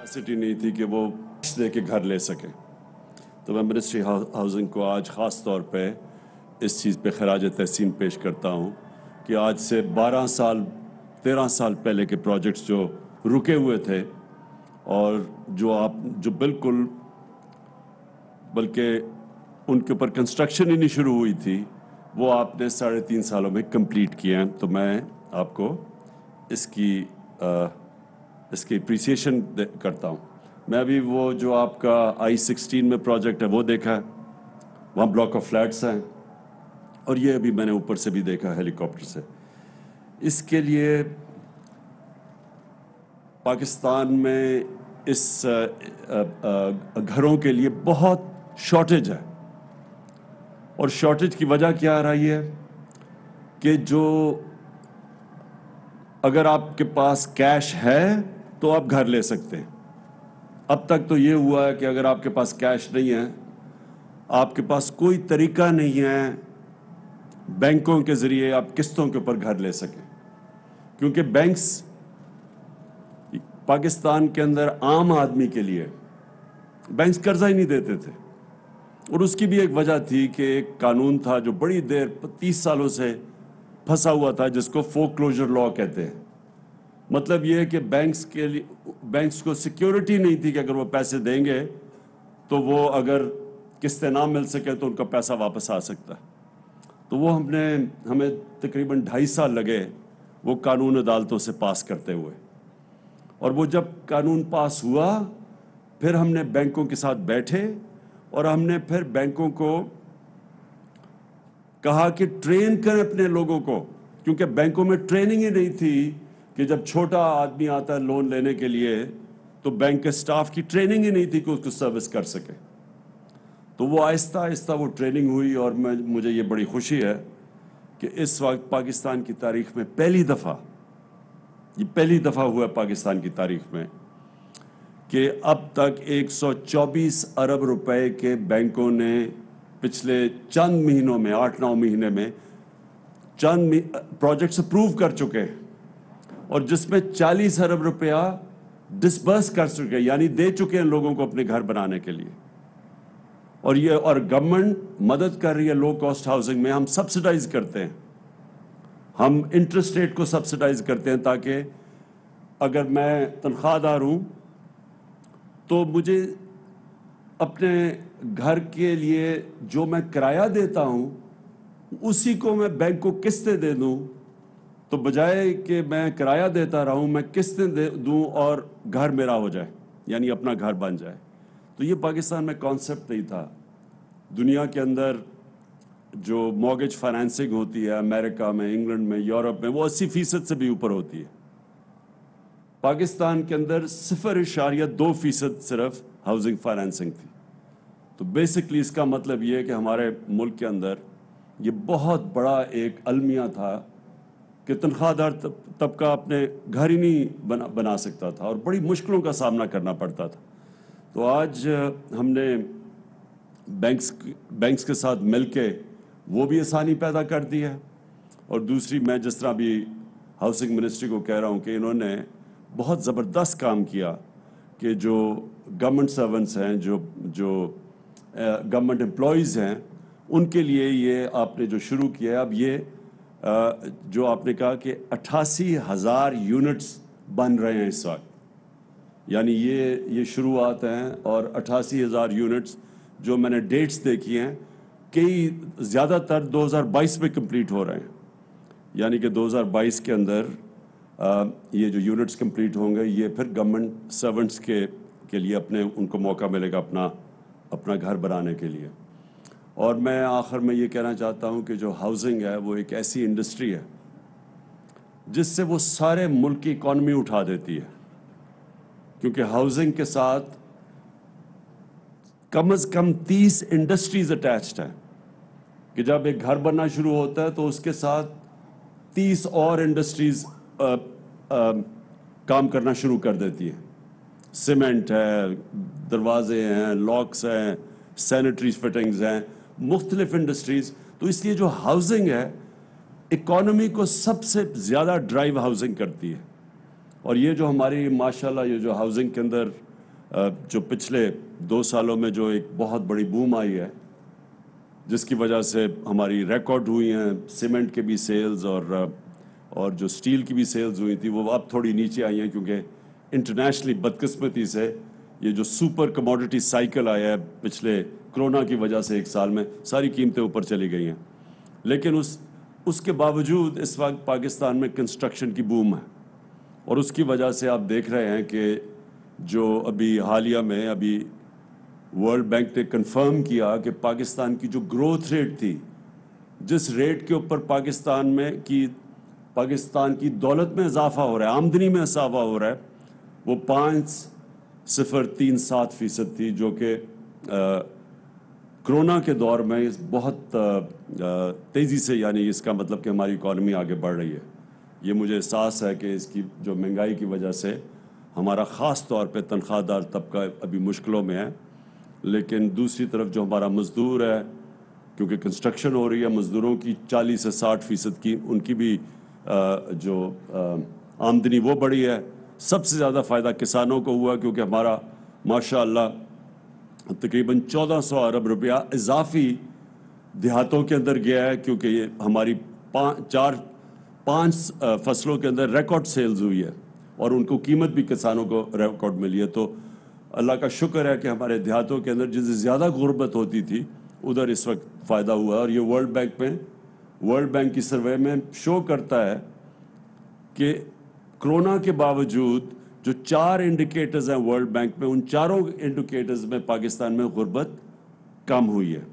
Capacity नहीं थी कि वो दे के घर ले सके। तो मैं मिनिस्ट्री हाउसिंग को आज ख़ास तौर पे इस चीज़ पे खराज तहसीन पेश करता हूँ कि आज से 12 साल 13 साल पहले के प्रोजेक्ट्स जो रुके हुए थे और जो बिल्कुल बल्कि उनके ऊपर कंस्ट्रक्शन ही नहीं शुरू हुई थी, वो आपने 3.5 सालों में कंप्लीट किए हैं। तो मैं आपको इसकी अप्रिसिएशन करता हूँ। मैं अभी वो जो आपका I-16 में प्रोजेक्ट है वो देखा है, वहाँ ब्लॉक ऑफ फ्लैट्स हैं, और ये अभी मैंने ऊपर से भी देखा हेलीकॉप्टर से। इसके लिए पाकिस्तान में इस घरों के लिए बहुत शॉर्टेज है, और शॉर्टेज की वजह क्या आ रही है कि जो अगर आपके पास कैश है तो आप घर ले सकते हैं। अब तक तो ये हुआ है कि अगर आपके पास कैश नहीं है, आपके पास कोई तरीका नहीं है बैंकों के ज़रिए आप किस्तों के ऊपर घर ले सकें, क्योंकि बैंक्स पाकिस्तान के अंदर आम आदमी के लिए बैंक्स कर्जा ही नहीं देते थे। और उसकी भी एक वजह थी कि एक कानून था जो बड़ी देर 30 सालों से फंसा हुआ था, जिसको फोरक्लोजर लॉ कहते हैं। मतलब ये है कि बैंक्स को सिक्योरिटी नहीं थी कि अगर वो पैसे देंगे तो वो अगर किस्तें ना मिल सके तो उनका पैसा वापस आ सकता है। तो वो हमें तकरीबन 2.5 साल लगे वो कानून अदालतों से पास करते हुए। और वो जब कानून पास हुआ, फिर हमने बैंकों के साथ बैठे और हमने फिर बैंकों को कहा कि ट्रेन करें अपने लोगों को, क्योंकि बैंकों में ट्रेनिंग ही नहीं थी कि जब छोटा आदमी आता है लोन लेने के लिए तो बैंक के स्टाफ की ट्रेनिंग ही नहीं थी कि उसको सर्विस कर सके। तो वो आहिस्ता आहिस्ता वो ट्रेनिंग हुई, और मुझे ये बड़ी खुशी है कि इस वक्त पाकिस्तान की तारीख में पहली दफ़ा हुआ पाकिस्तान की तारीख में कि अब तक 124 अरब रुपए के बैंकों ने पिछले चंद महीनों में 8-9 महीने में चंद प्रोजेक्ट्स अप्रूव कर चुके हैं, और जिसमें 40 अरब रुपया डिसबर्स कर चुके हैं, यानी दे चुके हैं लोगों को अपने घर बनाने के लिए। और गवर्नमेंट मदद कर रही है लो कॉस्ट हाउसिंग में। हम सब्सिडाइज करते हैं, हम इंटरेस्ट रेट को सब्सिडाइज करते हैं, ताकि अगर मैं तनख्वाहदार हूं तो मुझे अपने घर के लिए जो मैं किराया देता हूं उसी को मैं बैंक को किस्तें दे दूं, तो बजाय कि मैं किराया देता रहूं मैं किस्तें दे दूं और घर मेरा हो जाए, यानी अपना घर बन जाए। तो ये पाकिस्तान में कॉन्सेप्ट नहीं था। दुनिया के अंदर जो मॉर्गेज फाइनेंसिंग होती है अमेरिका में, इंग्लैंड में, यूरोप में, वो 80% से भी ऊपर होती है। पाकिस्तान के अंदर 0.2% सिर्फ हाउसिंग फाइनेंसिंग थी। तो बेसिकली इसका मतलब ये है कि हमारे मुल्क के अंदर ये बहुत बड़ा एक अलमिया था कि तनख्वाहदार तबका अपने घर ही नहीं बना सकता था, और बड़ी मुश्किलों का सामना करना पड़ता था। तो आज हमने बैंक्स के साथ मिलके वो भी आसानी पैदा कर दी है। और दूसरी, मैं जिस तरह भी हाउसिंग मिनिस्ट्री को कह रहा हूँ कि इन्होंने बहुत ज़बरदस्त काम किया कि जो गवर्नमेंट सर्वेंट्स हैं, जो गवर्नमेंट एम्प्लॉयज़ हैं, उनके लिए ये आपने जो शुरू किया है, अब ये जो आपने कहा कि 88,000 यूनिट्स बन रहे हैं इस वक्त, यानी ये शुरुआत हैं, और 88,000 यूनिट्स जो मैंने डेट्स देखी हैं, कई ज़्यादातर 2022 में कंप्लीट हो रहे हैं, यानी कि 2022 के अंदर ये जो यूनिट्स कंप्लीट होंगे, ये फिर गवर्नमेंट सर्वेंट्स के लिए उनको मौका मिलेगा अपना घर बनाने के लिए। और मैं आखिर में ये कहना चाहता हूँ कि जो हाउसिंग है वो एक ऐसी इंडस्ट्री है जिससे वो सारे मुल्क की इकॉनमी उठा देती है, क्योंकि हाउसिंग के साथ कम से कम 30 इंडस्ट्रीज अटैच्ड हैं, कि जब एक घर बनना शुरू होता है तो उसके साथ 30 और इंडस्ट्रीज काम करना शुरू कर देती है। सीमेंट है, दरवाजे हैं, लॉक्स हैं, सैनिटरी फिटिंग्स हैं, मुख्तलिफ इंडस्ट्रीज। तो इसलिए जो हाउसिंग है इकॉनमी को सबसे ज़्यादा ड्राइव हाउसिंग करती है। और ये जो हमारी माशाल्लाह ये जो हाउसिंग के अंदर जो पिछले 2 सालों में जो एक बहुत बड़ी बूम आई है, जिसकी वजह से हमारी रिकॉर्ड हुई हैं सीमेंट के भी सेल्स और जो स्टील की भी सेल्स हुई थी, वो अब थोड़ी नीचे आई हैं, क्योंकि इंटरनेशनली बदकिस्मती से ये जो सुपर कमोडिटी साइकिल आया है पिछले कोरोना की वजह से 1 साल में, सारी कीमतें ऊपर चली गई हैं। लेकिन उसके बावजूद इस वक्त पाकिस्तान में कंस्ट्रक्शन की बूम है, और उसकी वजह से आप देख रहे हैं कि जो अभी हालिया में अभी वर्ल्ड बैंक ने कंफर्म किया कि पाकिस्तान की जो ग्रोथ रेट थी, जिस रेट के ऊपर पाकिस्तान की दौलत में इजाफा हो रहा है, आमदनी में इजाफा हो रहा है, वो 5.037% थी, जो कि कोरोना के दौर में इस बहुत तेज़ी से, यानी इसका मतलब कि हमारी इकॉनमी आगे बढ़ रही है। ये मुझे एहसास है कि इसकी जो महंगाई की वजह से हमारा ख़ास तौर पे तनख्वाहदार तबका अभी मुश्किलों में है, लेकिन दूसरी तरफ जो हमारा मज़दूर है, क्योंकि कंस्ट्रक्शन हो रही है, मज़दूरों की 40 से 60% की उनकी भी जो आमदनी वो बढ़ी है। सबसे ज़्यादा फ़ायदा किसानों को हुआ, क्योंकि हमारा माशाअल्लाह तकरीबन 1400 अरब रुपया इजाफी देहातों के अंदर गया है, क्योंकि ये हमारी 5 फसलों के अंदर रिकॉर्ड सेल्स हुई है और उनको कीमत भी किसानों को रिकॉर्ड मिली है। तो अल्लाह का शुक्र है कि हमारे देहातों के अंदर जिससे ज़्यादा गुर्बत होती थी, उधर इस वक्त फ़ायदा हुआ। और ये वर्ल्ड बैंक की सर्वे में शो करता है कि कोरोना के बावजूद जो 4 इंडिकेटर्स हैं वर्ल्ड बैंक में, उन चारों इंडिकेटर्स में पाकिस्तान में गुर्बत कम हुई है।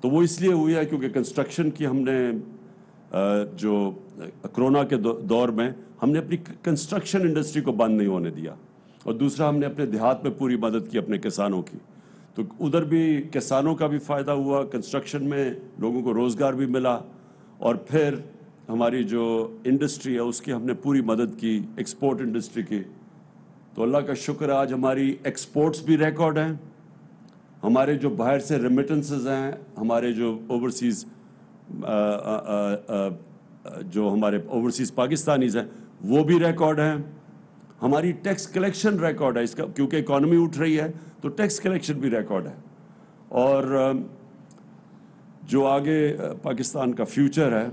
तो वो इसलिए हुई है क्योंकि कंस्ट्रक्शन की हमने जो कोरोना के दौर में हमने अपनी कंस्ट्रक्शन इंडस्ट्री को बंद नहीं होने दिया, और दूसरा हमने अपने देहात में पूरी मदद की अपने किसानों की। तो उधर भी किसानों का भी फ़ायदा हुआ, कंस्ट्रक्शन में लोगों को रोज़गार भी मिला, और फिर हमारी जो इंडस्ट्री है उसकी हमने पूरी मदद की, एक्सपोर्ट इंडस्ट्री की। तो अल्लाह का शुक्र है आज हमारी एक्सपोर्ट्स भी रिकॉर्ड हैं, हमारे जो बाहर से रेमिटेंसेस हैं, हमारे जो ओवरसीज़ जो हमारे ओवरसीज़ पाकिस्तानीज़ हैं वो भी रिकॉर्ड हैं, हमारी टैक्स कलेक्शन रिकॉर्ड है। इसका क्योंकि इकॉनमी उठ रही है तो टैक्स कलेक्शन भी रिकॉर्ड है। और जो आगे पाकिस्तान का फ्यूचर है,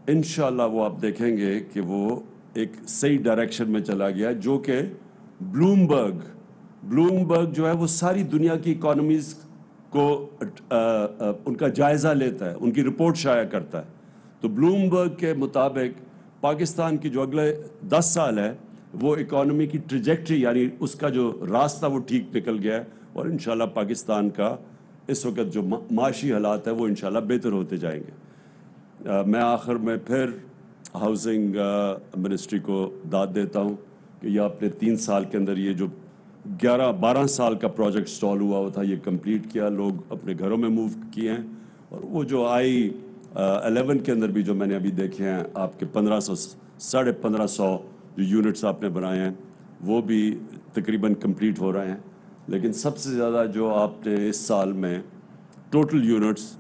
इंशाल्लाह वो आप देखेंगे कि वो एक सही डायरेक्शन में चला गया, जो कि ब्लूमबर्ग जो है वो सारी दुनिया की इकॉनमीज़ को उनका जायज़ा लेता है, उनकी रिपोर्ट शाया करता है। तो ब्लूमबर्ग के मुताबिक पाकिस्तान की जो अगले 10 साल है वो इकॉनमी की ट्रैजेक्टरी, यानी उसका जो रास्ता वो ठीक निकल गया है, और इंशाल्लाह पाकिस्तान का इस वक्त जो माशी हालात है वो इंशाल्लाह बेहतर होते जाएंगे। मैं आखिर में फिर हाउसिंग मिनिस्ट्री को दाद देता हूँ कि यह अपने 3 साल के अंदर ये जो 11-12 साल का प्रोजेक्ट स्टॉल हुआ था, ये कंप्लीट किया, लोग अपने घरों में मूव किए हैं। और वो जो I-11 के अंदर भी जो मैंने अभी देखे हैं आपके 1500-1550 जो यूनिट्स आपने बनाए हैं वो भी तकरीबन कंप्लीट हो रहे हैं। लेकिन सबसे ज़्यादा जो आपने इस साल में टोटल यूनिट्स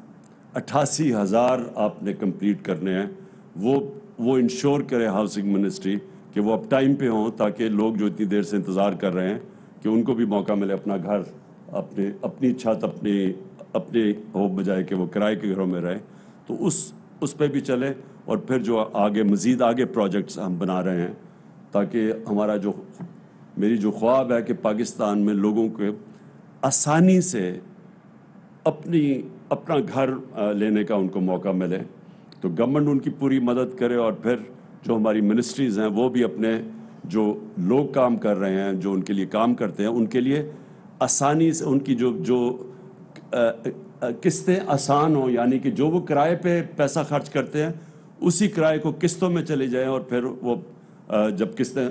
88,000 आपने कंप्लीट करने हैं, वो इंश्योर करे हाउसिंग मिनिस्ट्री कि वो अब टाइम पे हों, ताकि लोग जो इतनी देर से इंतज़ार कर रहे हैं कि उनको भी मौका मिले अपना घर, अपनी छत अपने हो, बजाय कि वो किराए के घरों में रहे। तो उस पे भी चले, और फिर जो मज़ीद आगे प्रोजेक्ट्स हम बना रहे हैं, ताकि हमारा मेरी जो ख्वाब है कि पाकिस्तान में लोगों को आसानी से अपना घर लेने का उनको मौका मिले। तो गवर्नमेंट उनकी पूरी मदद करे, और फिर जो हमारी मिनिस्ट्रीज़ हैं वो भी अपने जो लोग काम कर रहे हैं, जो उनके लिए काम करते हैं, उनके लिए आसानी से उनकी जो किस्तें आसान हो, यानी कि जो वो किराए पे पैसा खर्च करते हैं उसी किराए को किस्तों में चले जाएं, और फिर वो जब किस्तें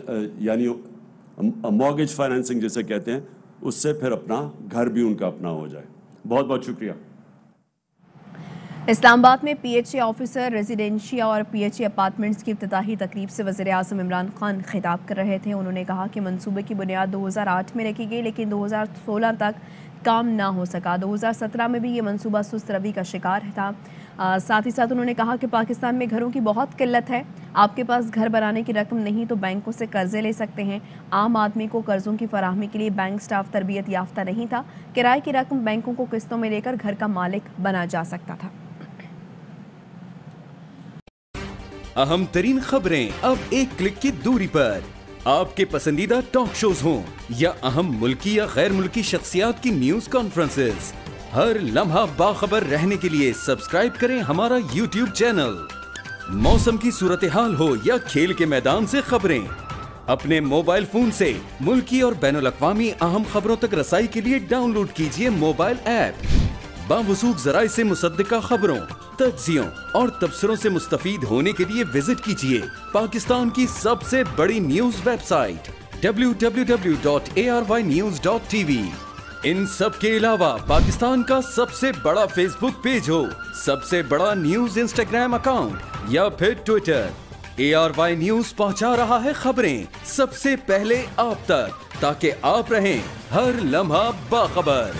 यानी मॉर्गेज फाइनेंसिंग जिसे कहते हैं, उससे फिर अपना घर भी उनका अपना हो जाए। बहुत बहुत शुक्रिया। इस्लामाबाद में PHA ऑफिसर रेजिडेंशिया और PHA अपार्टमेंट्स की इफ्तिताही तकरीब से वज़ीर-ए-आज़म इमरान खान खिताब कर रहे थे। उन्होंने कहा कि मंसूबे की बुनियाद 2008 में रखी गई, लेकिन 2016 तक काम ना हो सका। 2017 में भी ये मंसूबा सुस्त रवि का शिकार था। साथ ही साथ उन्होंने कहा कि पाकिस्तान में घरों की बहुत किल्लत है। آپ کے پاس گھر بنانے کی رقم نہیں تو بینکوں سے قرضے لے سکتے ہیں۔ عام آدمی کو قرضوں کی فراہمی کے لیے بینک سٹاف تربیت یافتہ نہیں تھا۔ کرائے کی رقم بینکوں کو قسطوں میں لے کر گھر کا مالک بنا جا سکتا تھا۔ اہم ترین خبریں اب ایک کلک کی دوری پر۔ آپ کے پسندیدہ ٹاک شوز ہوں یا اہم ملکی یا غیر ملکی شخصیات کی نیوز کانفرنسز، ہر لمحہ باخبر رہنے کے لیے سبسکرائب کریں ہمارا یوٹیوب چینل۔ موسم کی صورتحال ہو یا کھیل کے میدان سے خبریں، اپنے موبائل فون سے ملکی اور بین الاقوامی اہم خبروں تک رسائی کے لیے ڈاؤن لوڈ کیجیے موبائل ایپ۔ باوثوق ذرائع سے مصدقہ خبروں، تجزیوں اور تبصروں سے مستفید ہونے کے لیے وزٹ کیجیے پاکستان کی سب سے بڑی نیوز ویب سائٹ www.arYnews.tv۔ ان سب کے علاوہ پاکستان کا سب سے بڑا فیس بک پیج ہو، سب سے بڑا نیوز انسٹاگرام اکاؤنٹ یا پھر ٹویٹر، ARY نیوز پہنچا رہا ہے خبریں سب سے پہلے آپ تک، تاکہ آپ رہیں ہر لمحہ باخبر۔